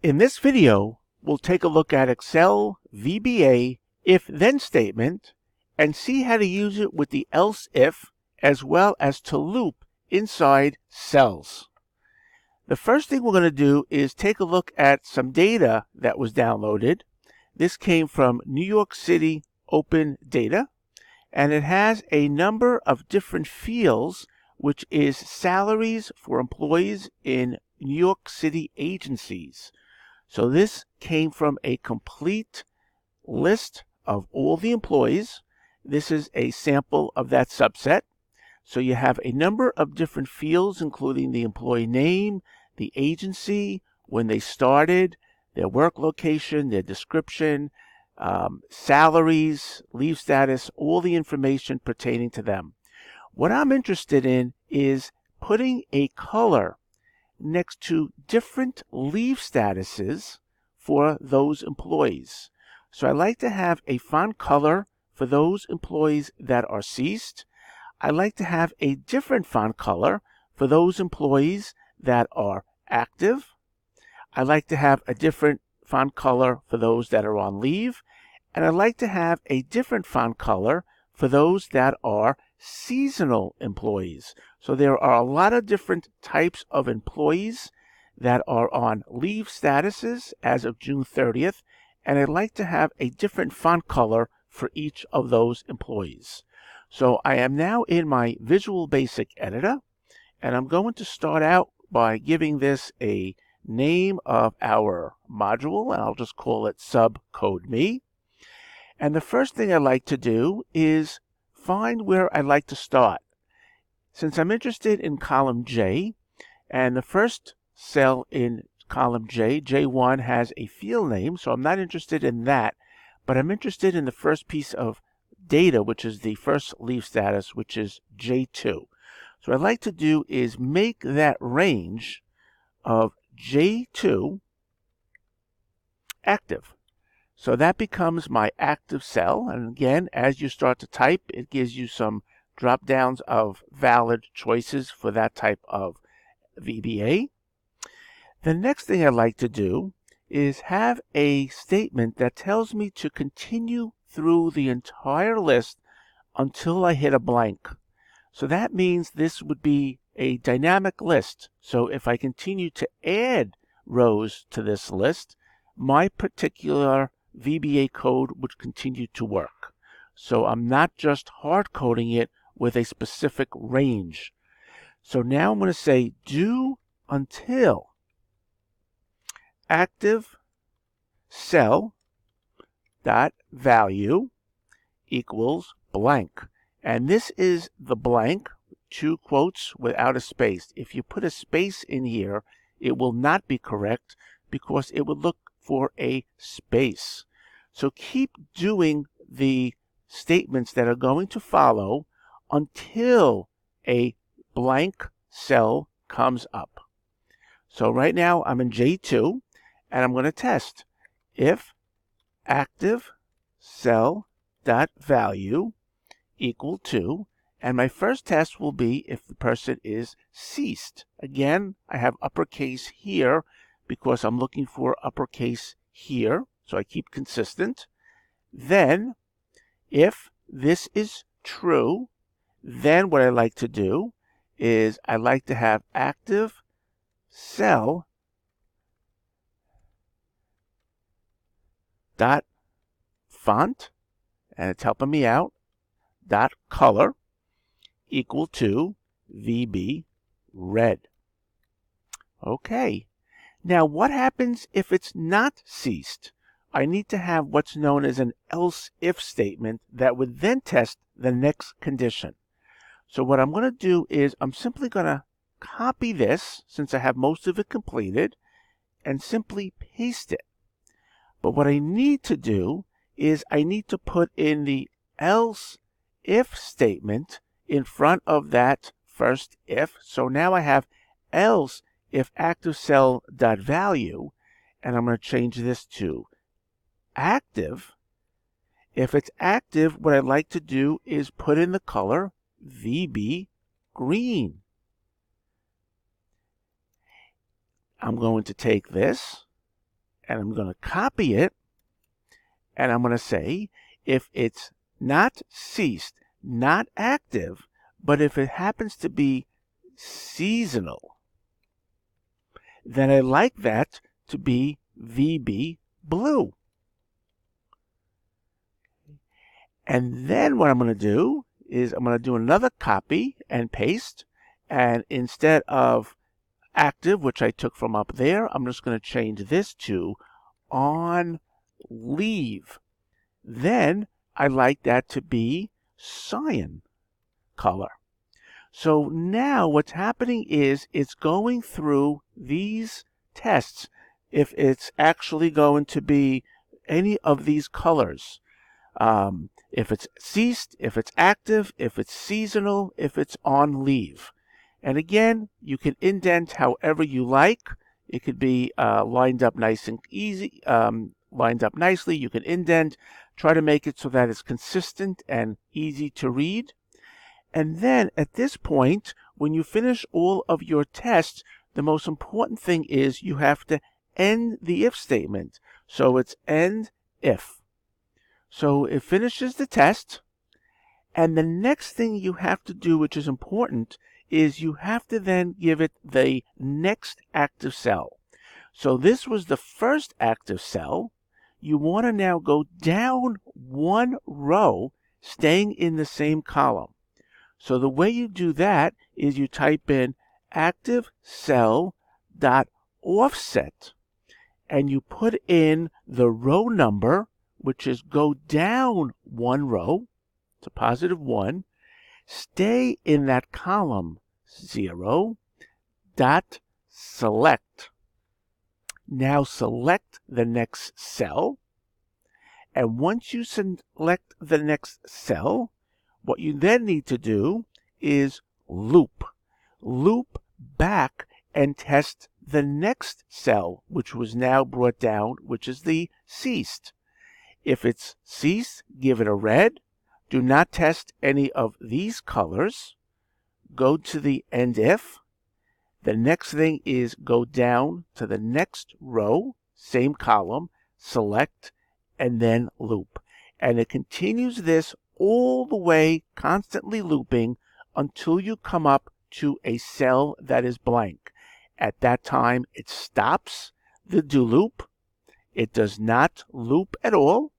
In this video, we'll take a look at Excel VBA if-then statement and see how to use it with the else if as well as to loop inside cells. The first thing we're going to do is take a look at some data that was downloaded. This came from New York City Open Data, and it has a number of different fields, which is salaries for employees in New York City agencies. So this came from a complete list of all the employees. This is a sample of that subset. So you have a number of different fields, including the employee name, the agency, when they started, their work location, their description, salaries, leave status, all the information pertaining to them. What I'm interested in is putting a color next to different leave statuses for those employees. So I like to have a font color for those employees that are ceased. I like to have a different font color for those employees that are active. I like to have a different font color for those that are on leave. And I like to have a different font color for those that are seasonal employees. So there are a lot of different types of employees that are on leave statuses as of June 30th, and I'd like to have a different font color for each of those employees. So I am now in my Visual Basic editor, and I'm going to start out by giving this a name of our module, and I'll just call it SubCodeMe. And the first thing I like to do is find where I'd like to start. Since I'm interested in column J, and the first cell in column J, J1, has a field name, so I'm not interested in that, but I'm interested in the first piece of data, which is the first leave status, which is J2. So what I'd like to do is make that range of J2 active. So that becomes my active cell. And again, as you start to type, it gives you some drop downs of valid choices for that type of VBA. The next thing I like to do is have a statement that tells me to continue through the entire list until I hit a blank. So that means this would be a dynamic list. So if I continue to add rows to this list, my particular VBA code would continue to work. So I'm not just hard coding it with a specific range. So now I'm going to say do until active cell dot value equals blank. And this is the blank, 2 quotes without a space. If you put a space in here, it will not be correct because it would look for a space. So keep doing the statements that are going to follow until a blank cell comes up. So right now I'm in J2, and I'm going to test if active cell dot value equal to, and my first test will be if the person is ceased. Again, I have uppercase here because I'm looking for uppercase here, so I keep consistent. Then, if this is true, then what I like to do is I like to have active cell dot font, and it's helping me out, dot color equal to VB red. Okay. Now what happens if it's not ceased? I need to have what's known as an else if statement that would then test the next condition. So what I'm going to do is I'm simply going to copy this, since I have most of it completed, and simply paste it. But what I need to do is I need to put in the else if statement in front of that first if. So now I have else if active cell dot value, and I'm going to change this to active. If it's active, what I'd like to do is put in the color VB green. I'm going to take this and I'm going to copy it, and I'm going to say if it's not ceased, not active, but if it happens to be seasonal, then I like that to be VB blue. And then what I'm going to do is I'm going to do another copy and paste, and instead of active, which I took from up there, I'm just going to change this to on leave. Then I like that to be cyan color. So now what's happening is it's going through these tests if it's actually going to be any of these colors. If it's ceased, if it's active, if it's seasonal, if it's on leave. And again, you can indent however you like. It could be lined up nice and easy, lined up nicely. You can indent, try to make it so that it's consistent and easy to read. And then at this point, when you finish all of your tests, the most important thing is you have to end the if statement. So it's end if. So it finishes the test. And the next thing you have to do, which is important, is you have to then give it the next active cell. So this was the first active cell. You want to now go down one row, staying in the same column. So the way you do that is you type in active cell dot offset, and you put in the row number, which is go down one row to +1, stay in that column 0, dot select. Now select the next cell, and once you select the next cell, what you then need to do is loop. Loop back and test the next cell, which was now brought down, which is the ceased. If it's ceased, give it a red. Do not test any of these colors. Go to the end if. The next thing is go down to the next row, same column, select, and then loop. And it continues this all the way, constantly looping, until you come up to a cell that is blank. At that time, it stops the do loop. It does not loop at all.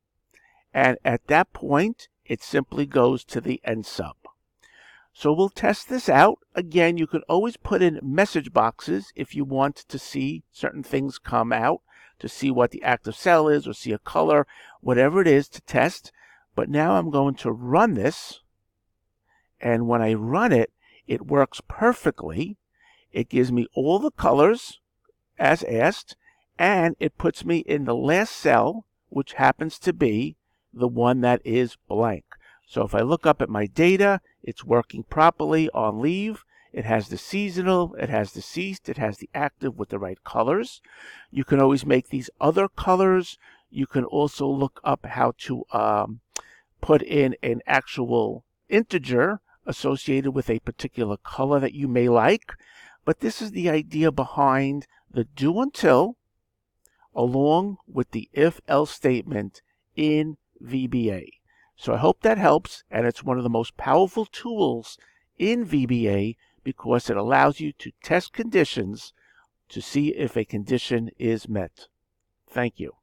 And at that point, it simply goes to the end sub. So we'll test this out. Again, you can always put in message boxes if you want to see certain things come out, to see what the active cell is or see a color, whatever it is to test. But now I'm going to run this. And when I run it, it works perfectly. It gives me all the colors as asked, and it puts me in the last cell, which happens to be the one that is blank. So if I look up at my data, it's working properly on leave. It has the seasonal, it has the ceased, it has the active with the right colors. You can always make these other colors. You can also look up how to put in an actual integer associated with a particular color that you may like. But this is the idea behind the do until along with the if-else statement in VBA. So I hope that helps, and it's one of the most powerful tools in VBA because it allows you to test conditions to see if a condition is met. Thank you.